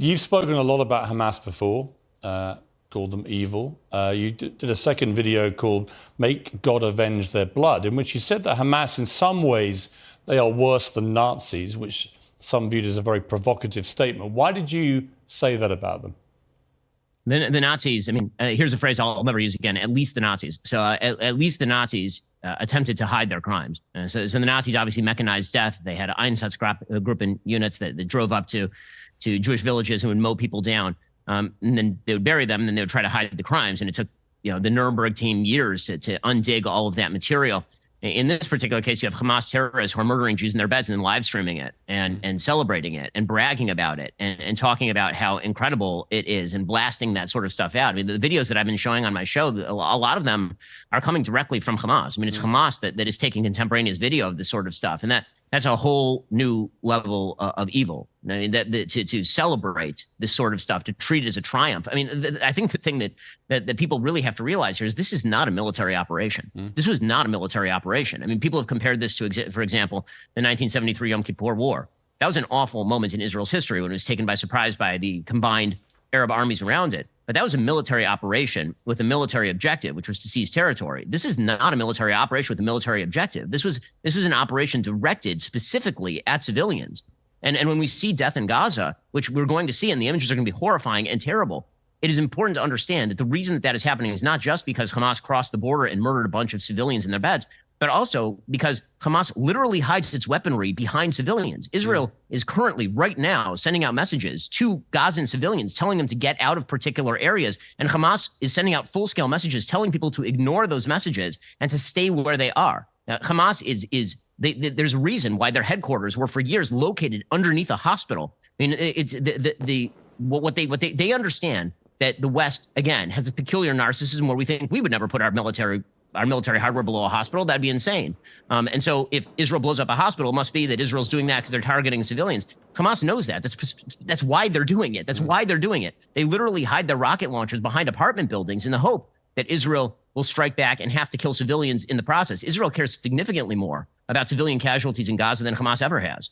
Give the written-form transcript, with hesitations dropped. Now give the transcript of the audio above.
You've spoken a lot about Hamas before, called them evil. You did a second video called Make God Avenge Their Blood, in which you said that Hamas, in some ways, they are worse than Nazis, which some viewed as a very provocative statement. Why did you say that about them? The Nazis, I mean, here's a phrase I'll never use again, at least the Nazis. So at least the Nazis attempted to hide their crimes. So the Nazis obviously mechanized death. They had an Einsatzgruppen in units that drove up to Jewish villages and would mow people down. And then they would bury them, and then they would try to hide the crimes. And it took the Nuremberg team years to undig all of that material. In this particular case, you have Hamas terrorists who are murdering Jews in their beds and then live streaming it and celebrating it and bragging about it and talking about how incredible it is and blasting that sort of stuff out. I mean, the videos that I've been showing on my show, a lot of them are coming directly from Hamas. I mean, it's Hamas that is taking contemporaneous video of this sort of stuff. And that's a whole new level of evil. I mean, to celebrate this sort of stuff, to treat it as a triumph. I mean, I think the thing that people really have to realize here is this is not a military operation. This was not a military operation. I mean, people have compared this to, for example, the 1973 Yom Kippur War. That was an awful moment in Israel's history when it was taken by surprise by the combined Arab armies around it. But that was a military operation with a military objective, which was to seize territory. This is not a military operation with a military objective. This is an operation directed specifically at civilians. And when we see death in Gaza, which we're going to see, and the images are going to be horrifying and terrible, it is important to understand that the reason that is happening is not just because Hamas crossed the border and murdered a bunch of civilians in their beds, but also because Hamas literally hides its weaponry behind civilians. Israel is currently, right now, sending out messages to Gazan civilians, telling them to get out of particular areas. And Hamas is sending out full-scale messages, telling people to ignore those messages and to stay where they are. Now, Hamas there's a reason why their headquarters were for years located underneath a hospital. I mean, it's what they understand that the West, again, has a peculiar narcissism where we think we would never put our military hardware below a hospital. That'd be insane. And so if Israel blows up a hospital, it must be that Israel's doing that because they're targeting civilians. Hamas knows that. That's why they're doing it. That's why they're doing it. They literally hide their rocket launchers behind apartment buildings in the hope that Israel will strike back and have to kill civilians in the process. Israel cares significantly more about civilian casualties in Gaza than Hamas ever has.